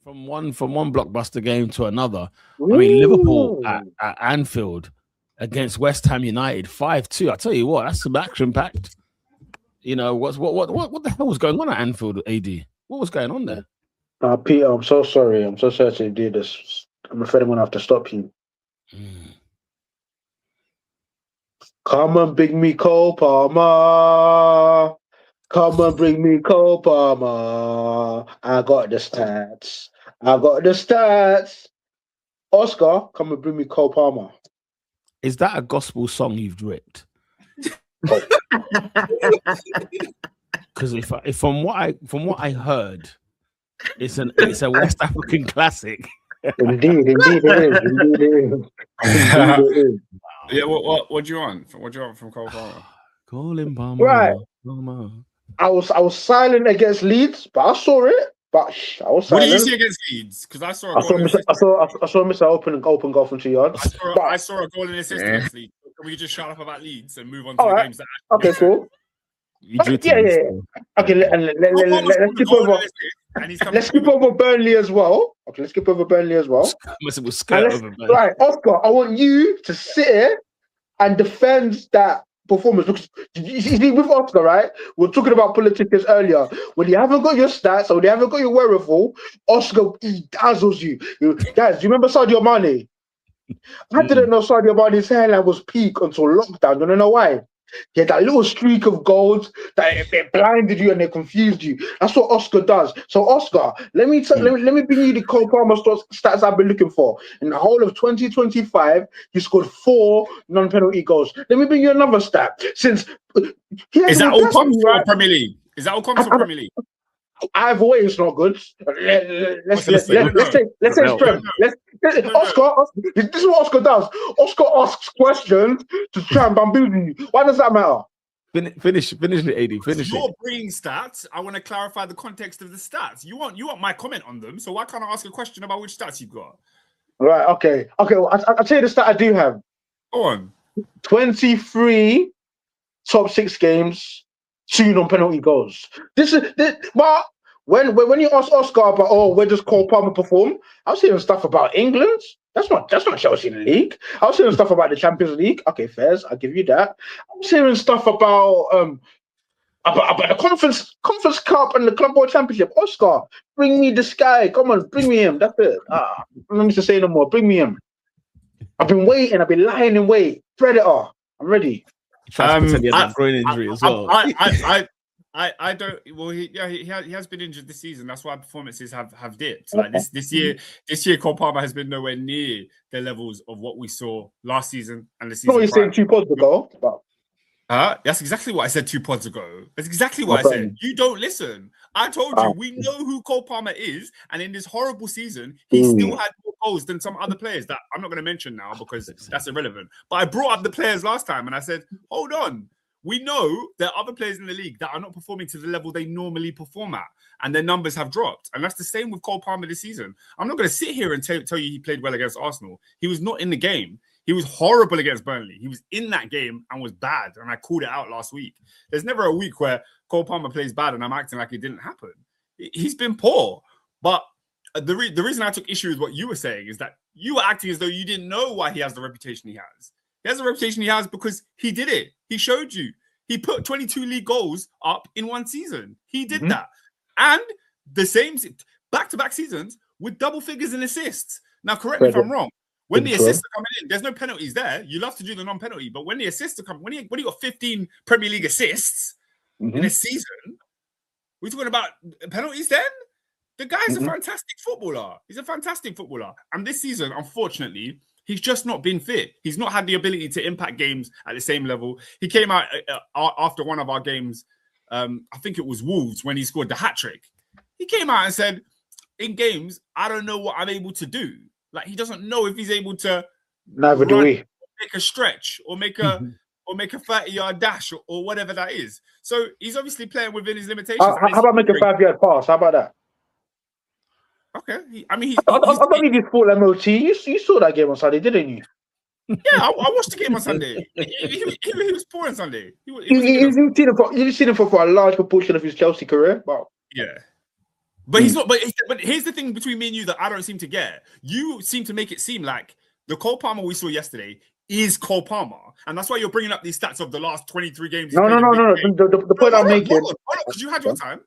from one blockbuster game to another. Ooh. I mean, Liverpool at Anfield against West Ham United 5-2. I tell you what, that's some action packed. You know what the hell was going on at Anfield, AD? What was going on there? Peter, I'm so sorry. I'm so sorry to do this. I'm afraid I'm gonna have to stop you. Come and bring me Cole Palmer. Come and bring me Cole Palmer. I got the stats. Oscar, come and bring me Cole Palmer. Is that a gospel song you've ripped? Because if from what I heard, it's a West African classic. Indeed it is. Yeah, what do you want? What do you want from Cole Palmer? Call him Palmer. Right. Palmer. I was silent against Leeds, but I saw it. But I was silent. What did you see against Leeds? Because I saw a goal and assist. I saw Mr. open goal from 2 yards. I saw a goal and assist against Leeds. Can we just shut up about Leeds and move on to the games that okay, cool. Yeah. Okay, let's skip over Burnley as well. Okay, let's skip over Burnley as well. Right, Oscar, I want you to sit here and defend that performance. Because you see, with Oscar, right? We're talking about politicians earlier. When you haven't got your stats or when you haven't got your wherewithal, Oscar, he dazzles you. Guys, do you remember Sadio Mane? I didn't know Sadio Mane's hairline was peak until lockdown. You don't know why? He had that little streak of gold that it blinded you and it confused you. That's what Oscar does. So, Oscar, let me bring you the Cole Palmer stats I've been looking for. In the whole of 2025, he scored 4 non-penalty goals. Let me bring you another stat. Is that all comes from Premier League? Premier League? Either way, it's not good. Let's say strength. Oscar, this is what Oscar does. Oscar asks questions to try and bamboozle you. Why does that matter? Finish it, AD. Finish You're it. bringing stats. I want to clarify the context of the stats. You want my comment on them. So why can't I ask a question about which stats you've got? Right. Okay. Well, I'll tell you the stat I do have. Go on. 23 top 6 games. 2 non-penalty goals. But when you ask Oscar about where does Cole Palmer perform, I was hearing stuff about England. That's not Chelsea in the league. I was hearing stuff about the Champions League. Okay, fairs, I'll give you that. I was hearing stuff about the Conference Cup and the Club World Championship. Oscar, bring me this guy. Come on, bring me him. That's it. I don't need to say no more. Bring me him. I've been waiting. I've been lying in wait. Predator. I'm ready. He had a groin injury as well. I don't. Well, he has been injured this season. That's why performances have dipped. Like this year, Cole Palmer has been nowhere near the levels of what we saw last season and the season. No, you're saying 2 pods ago. That's exactly what I said 2 pods ago. That's exactly what I said. You don't listen. I told you we know who Cole Palmer is, and in this horrible season, he still had more goals than some other players that I'm not going to mention now because that's irrelevant. But I brought up the players last time, and I said, hold on. We know there are other players in the league that are not performing to the level they normally perform at, and their numbers have dropped. And that's the same with Cole Palmer this season. I'm not going to sit here and tell you he played well against Arsenal. He was not in the game. He was horrible against Burnley. He was in that game and was bad, and I called it out last week. There's never a week where Cole Palmer plays bad and I'm acting like it didn't happen. He's been poor. But the reason I took issue with what you were saying is that you were acting as though you didn't know why he has the reputation he has. He has the reputation he has because he did it. He showed you. He put 22 league goals up in one season. He did that. And the same back-to-back seasons with double figures in assists. Now, correct me if I'm wrong. When the assists are coming in, there's no penalties there. You love to do the non-penalty, but when the assists are coming, when you got 15 Premier League assists in a season, we're talking about penalties then? The guy's a fantastic footballer. He's a fantastic footballer. And this season, unfortunately, he's just not been fit. He's not had the ability to impact games at the same level. He came out after one of our games, I think it was Wolves, when he scored the hat-trick. He came out and said, in games, I don't know what I'm able to do. Like, he doesn't know if he's able to neither do we make a stretch or make a 30-yard dash or whatever that is. So he's obviously playing within his limitations. How about make a 5-yard pass? How about that? Okay. I don't need his full MOT. You saw that game on Sunday, didn't you? Yeah, I watched the game on Sunday. He was poor on Sunday. You've seen him for a large proportion of his Chelsea career. Wow. Yeah. But he's not. But here's the thing between me and you that I don't seem to get. You seem to make it seem like the Cole Palmer we saw yesterday is Cole Palmer, and that's why you're bringing up these stats of the last 23 games. No. The point I'm making, because you had your time.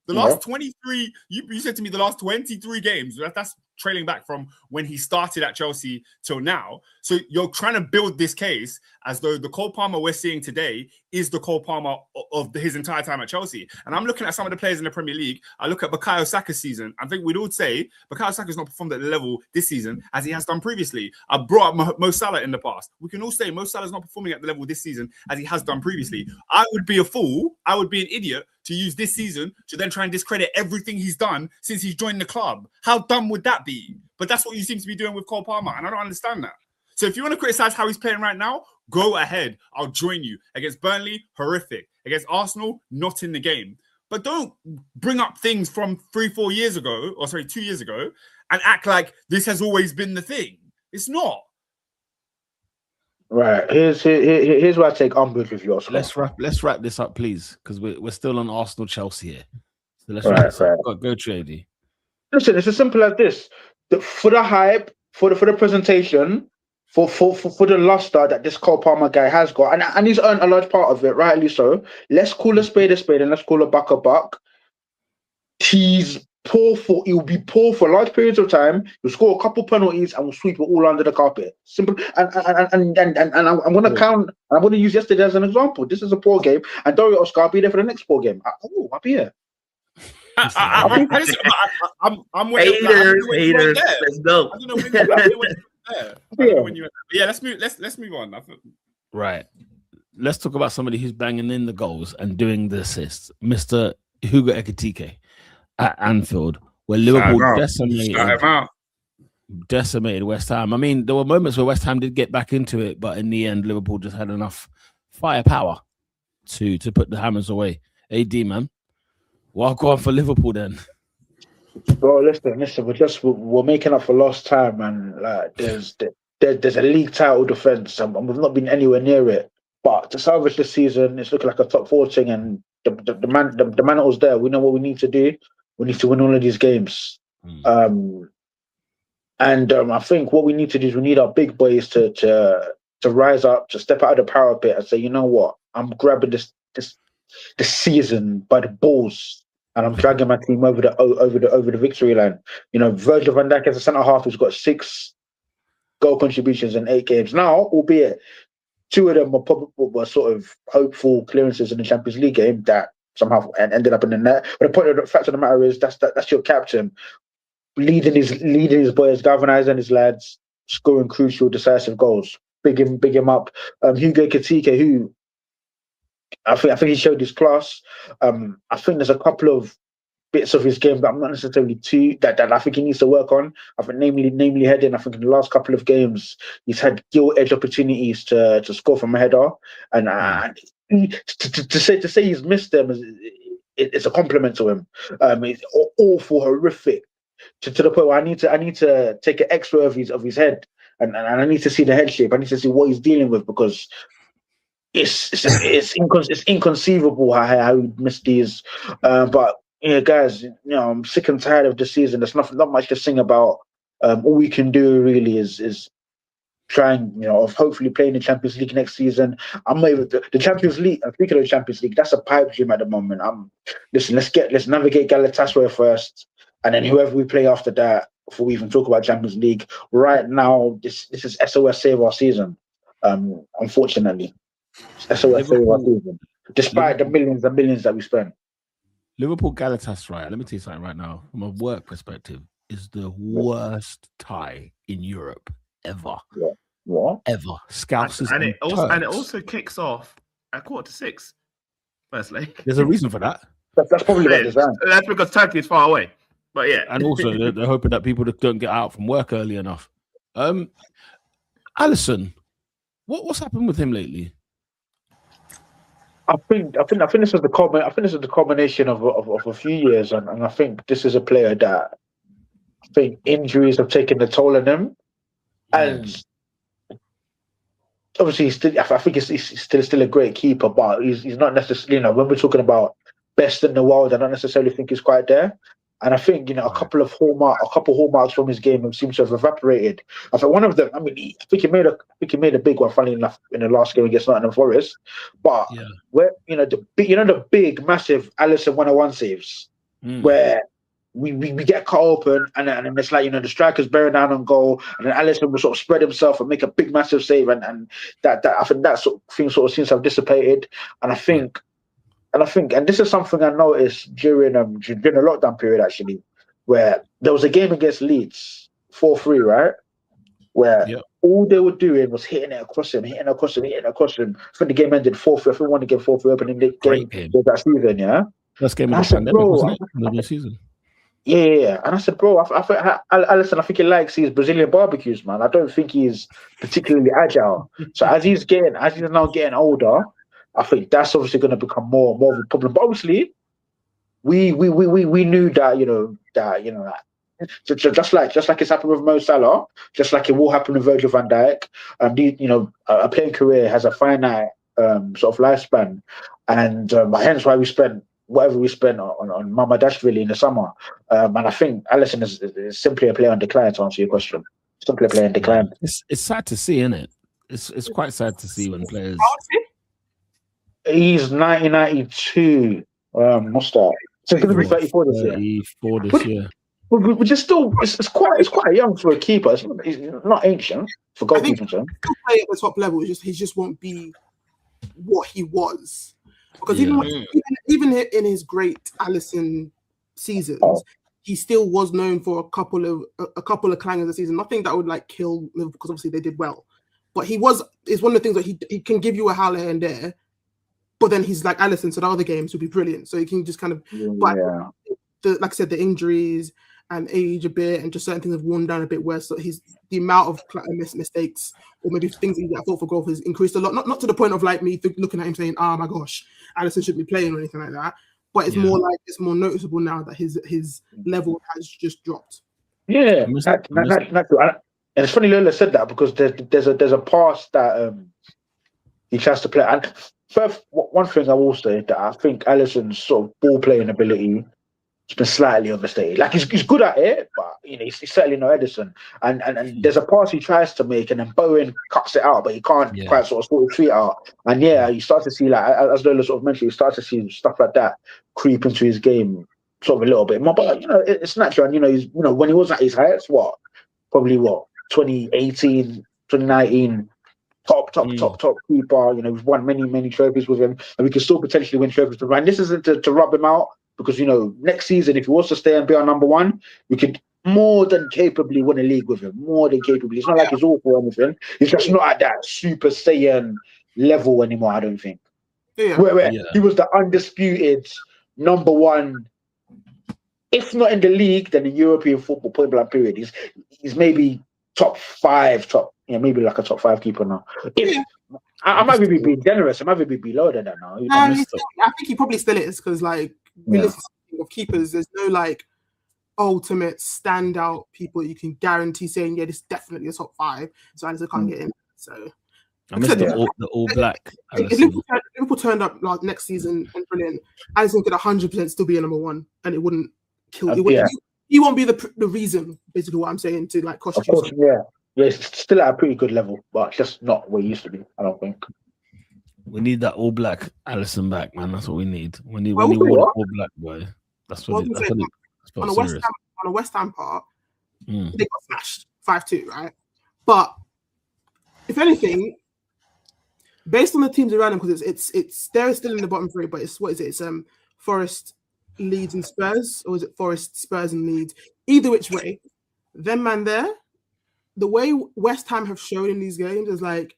The last 23, you said to me the last 23 games. That's trailing back from when he started at Chelsea till now. So you're trying to build this case as though the Cole Palmer we're seeing today is the Cole Palmer of his entire time at Chelsea. And I'm looking at some of the players in the Premier League. I look at Bukayo Saka's season. I think we'd all say Bukayo Saka's not performed at the level this season as he has done previously. I brought up Mo Salah in the past. We can all say Mo Salah's not performing at the level this season as he has done previously. I would be a fool. I would be an idiot to use this season to then try and discredit everything he's done since he's joined the club. How dumb would that be? But that's what you seem to be doing with Cole Palmer, and I don't understand that. So if you want to criticize how he's playing right now, go ahead. I'll join you. Against Burnley, horrific. Against Arsenal, not in the game. But don't bring up things from 2 years ago, and act like this has always been the thing. It's not. Right. Here's where I take umbrage with you, Oscar. Let's wrap this up, please, because we're still on Arsenal Chelsea here. So let's wrap this up. Go, Trady. Listen, it's as simple as this. For the hype, for the presentation, for the luster that this Cole Palmer guy has got, and he's earned a large part of it, rightly so. Let's call a spade, and let's call a buck. He's poor he'll be poor for large periods of time. He'll score a couple penalties and will sweep it all under the carpet. Simple. And I'm gonna count. I'm gonna use yesterday as an example. This is a poor game, and don't worry, Oscar, I'll be there for the next poor game. I'll be here. I'm haters. Let's go. Yeah, let's move on. Right. Let's talk about somebody who's banging in the goals and doing the assists, Mr. Hugo Ekitike at Anfield, where Liverpool decimated West Ham. I mean, there were moments where West Ham did get back into it, but in the end, Liverpool just had enough firepower to put the hammers away. AD, man, well, go on for Liverpool then. Bro, listen. We're making up for lost time, man. Like, there's a league title defense, and we've not been anywhere near it. But to salvage this season, it's looking like a top 4 thing, and the mantle's there. We know what we need to do. We need to win all of these games. I think what we need to do is we need our big boys to rise up, to step out of the parapet and say, you know what, I'm grabbing this season by the balls. And I'm dragging my team over the victory line. You know, Virgil van Dijk as a centre half who's got 6 goal contributions in 8 games. Now, albeit 2 of them were sort of hopeful clearances in the Champions League game that somehow ended up in the net. But the fact of the matter is that's your captain leading his boys, galvanizing his lads, scoring crucial, decisive goals. Big him up. Hugo Ekitike, who I think he showed his class. I think there's a couple of bits of his game that I'm not necessarily that I think he needs to work on. I think namely heading. I think in the last couple of games he's had gilt edge opportunities to score from a header, and to say he's missed them it's a compliment to him. It's awful, horrific to the point where I need to take an X-ray of his head, and I need to see the head shape. I need to see what he's dealing with, because it's inconceivable how he missed these. But yeah, guys, you know, I'm sick and tired of the season. There's not much to sing about. All we can do really is trying, you know, of hopefully playing the Champions League next season. I'm not even the Champions League. Speaking of the Champions League, that's a pipe dream at the moment. Listen. Let's navigate Galatasaray first, and then whoever we play after that, before we even talk about Champions League. Right now, this is SOS save our season. Unfortunately. SOS save our season, despite the millions and millions that we spent. Liverpool Galatasaray, let me tell you something right now, from a work perspective, is the worst tie in Europe ever. Yeah. What? Ever. Scousers and it also kicks off at 6:15. Firstly, there's a reason for that. That's probably by design. That's because Turkey is far away. But yeah, and also they're hoping that people don't get out from work early enough. Alisson, what's happened with him lately? I think this is the combination of a few years, and I think this is a player that I think injuries have taken the toll on him, and obviously I think he's still a great keeper, but he's not necessarily, you know, when we're talking about best in the world, I don't necessarily think he's quite there. And I think, a couple hallmarks from his game seem to have evaporated. I think one of them, I think he made a big one, funny enough, in the last game against Nottingham Forest. But where the big massive Alisson 101 saves, where we get cut open, and then it's like, the striker's bearing down on goal, and then Alisson will sort of spread himself and make a big massive save, and that I think that sort of thing sort of seems to have dissipated. And I think, and this is something I noticed during the lockdown period, actually, where there was a game against Leeds, 4-3, right? Where all they were doing was hitting it across him. I think the game ended 4-3. I think we won the game 4-3 opening the game that season, yeah? First game of the pandemic, wasn't it? The season. Yeah. And I said, bro, Alisson, I think he likes his Brazilian barbecues, man. I don't think he's particularly agile. So as he's now getting older, I think that's obviously going to become more of a problem. But obviously, we knew that, just like it's happened with Mo Salah, just like it will happen with Virgil van Dijk. A playing career has a finite sort of lifespan, and hence why we spent whatever we spent on Mamadashvili in the summer. And I think Alisson is simply a player on decline, to answer your question. Simply a player on decline. It's sad to see, isn't it? It's quite sad to see when players. He's 1992. What's that? So he's going to be 34 this year. 34 this year. Which is still it's quite young for a keeper. It's not ancient for goalkeepers. He'll play at the top level. He just won't be what he was. Because even in his great Alisson seasons, he still was known for a couple of clangers a season. Nothing that would like kill Liverpool, because obviously they did well. But it's one of the things that he can give you a howl here and there. But then he's like Alisson, so the other games will be brilliant. So he can just kind of, like I said, the injuries and age a bit, and just certain things have worn down a bit. Where so the amount of mistakes or maybe things that I thought for growth has increased a lot. Not to the point of like me looking at him saying, "Oh my gosh, Alisson shouldn't be playing" or anything like that. But it's more like it's more noticeable now that his level has just dropped. Yeah, and it's funny Lola said that, because there's a pass that he tries to play. And first, one thing I will say that I think Alisson's sort of ball playing ability has been slightly understated. Like he's good at it, but he's certainly no Edison. And there's a pass he tries to make, and then Bowen cuts it out, but he can't quite sort his feet out. And you start to see, like as Lola sort of mentioned, you start to see stuff like that creep into his game sort of a little bit more. But it's natural. And he's when he was at his heights, probably 2018, 2019. Top keeper. We've won many trophies with him, and we can still potentially win trophies. And this isn't to rub him out, because next season, if he wants to stay and be our number one, we could more than capably win a league with him. More than capably. It's not like he's awful or anything. He's just not at that Super Saiyan level anymore, I don't think. Where he was the undisputed number one, if not in the league, then the European football point blank period. He's maybe top 5, maybe like a top 5 keeper now. I might be being generous. I might be below than that now. I think he probably still is, because realistically, of keepers, there's no like ultimate standout people you can guarantee saying, this is definitely a top 5. So I just can't get in. So I missed the all black. If Liverpool turned up like next season and brilliant, Alisson could 100% still be a number 1, and it wouldn't kill. He won't be the reason, basically, what I'm saying, to like cost you. Yeah, it's still at a pretty good level, but just not where it used to be, I don't think. We need that all black Alisson back, man. That's what we need. We need one all black boy. That's what on a West Ham part, they got smashed 5-2, right? But if anything, based on the teams around them, because it's they're still in the bottom 3, but it's It's Forest, Leeds, and Spurs, or is it Forest, Spurs, and Leeds? Either which way, them man there. The way West Ham have shown in these games is like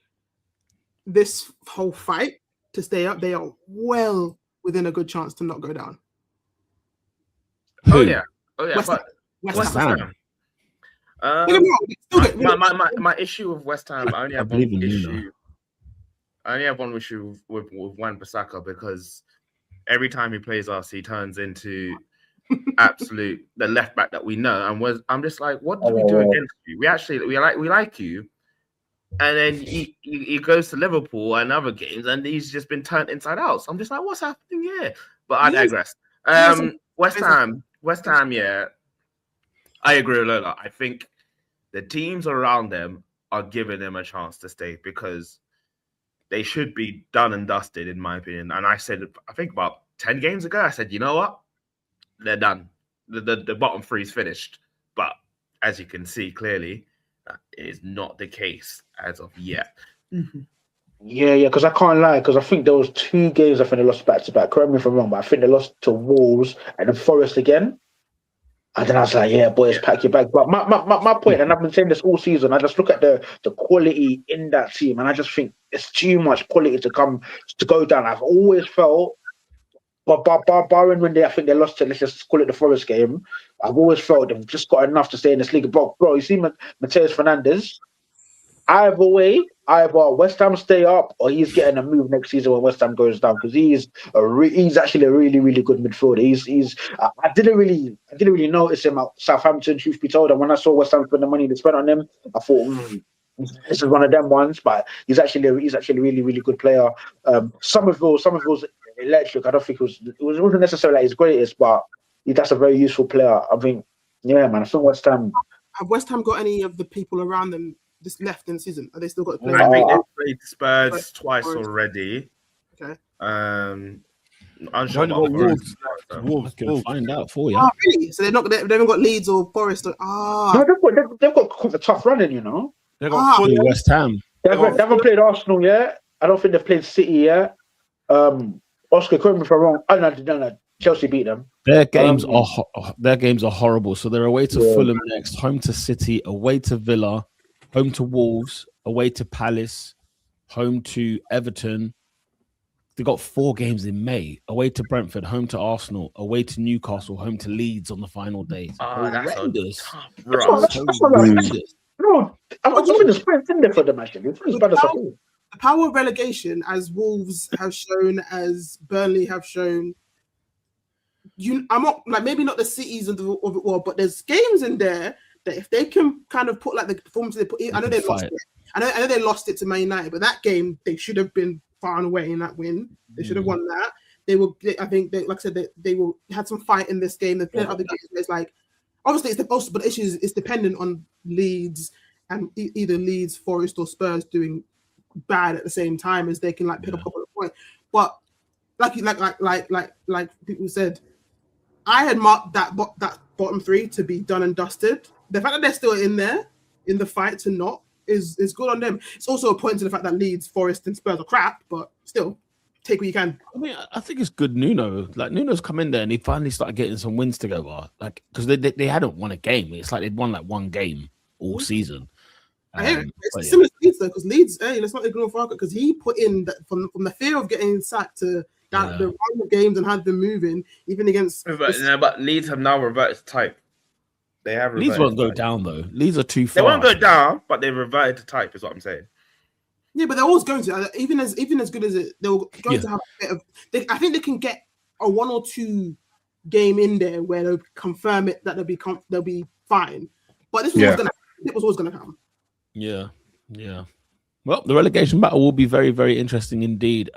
this whole fight to stay up, they are well within a good chance to not go down. Oh yeah. West Ham. My issue with West Ham, I only have one issue with Wan-Bissaka, because every time he plays us, he turns into absolute the left back that we know, and I'm just like, what do we do against you? We like you, and then he goes to Liverpool and other games, and he's just been turned inside out. So I'm just like, what's happening here? But I digress. West West Ham, yeah, I agree with Lola. I think the teams around them are giving them a chance to stay because they should be done and dusted, in my opinion. And I said, I think about 10 games ago, I said, you know what? They're done. The bottom three is finished. But as you can see clearly, that is not the case as of yet. Yeah, because I can't lie, because I think there was 2 games I think they lost back to back. Correct me if I'm wrong, but I think they lost to Wolves and then Forest again. And then I was like, yeah, boys, pack your bag. But my point, and I've been saying this all season, I just look at the quality in that team, and I just think it's too much quality to go down. I've always felt, but barring when I think they lost to, let's just call it the Forest game, I've always felt they've just got enough to stay in this league. Bro, you see Mateus Fernandes, either West Ham stay up or he's getting a move next season when West Ham goes down, because he's actually a really, really good midfielder. I didn't really notice him at Southampton, truth be told, and when I saw West Ham spend the money they spent on him, I thought this is one of them ones. But he's actually a really, really good player. Somerville's electric. I don't think it wasn't necessarily like his greatest, but that's a very useful player. I mean, yeah, man. I think West Ham. Have West Ham got any of the people around them this left in the season? Are they still got to play? I think they've played Spurs twice already. Okay. I'm sure about Wolves can find out for you. Oh, really? So they haven't got Leeds or Forest. No, they've got quite a tough running, you know. They've got West Ham. They haven't played Arsenal yet. I don't think they've played City yet. Oscar, correct me if I'm wrong. Oh no. Chelsea beat them. Their games are horrible. So they're away to Fulham next, home to City, away to Villa, home to Wolves, away to Palace, home to Everton. They got 4 games in May, away to Brentford, home to Arsenal, away to Newcastle, home to Leeds on the final day. That's horrendous. Horrendous. No, I don't think there's points in there for them actually. It's as bad as all. The power of relegation, as Wolves have shown, as Burnley have shown. I'm not like maybe not the cities of it all, but there's games in there that if they can kind of put like the performance they put, I know they lost it. I know they lost it to Man United, but that game they should have been far and away in that win. They should have won that. I think like I said, they had some fight in this game. They played other games where it's like obviously but the issue is it's dependent on Leeds and either Leeds, Forest, or Spurs doing bad at the same time as they can like pick up a couple of points. But like people said, I had marked that bottom 3 to be done and dusted. The fact that they're still in there in the fight to not is good on them. It's also a point to the fact that Leeds, Forest, and Spurs are crap, but still take what you can. I mean, I think it's good. Nuno's come in there and he finally started getting some wins together. Like because they hadn't won a game. It's like they'd won like 1 game all season. It's similar to Leeds though, because Leeds, let's not ignore Farker, because he put in that from the fear of getting sacked to that the run of games and had them moving, even against. But Leeds have now reverted to type. They have. Leeds won't go down though. Leeds are too far. They won't go down, but they reverted to type. Is what I'm saying. Yeah, but they're always going to. Even as good as it, they're going to have a bit of. I think they can get a 1 or 2 game in there where they'll confirm it that they'll be fine. But this was always going to come. Yeah. Well, the relegation battle will be very, very interesting indeed.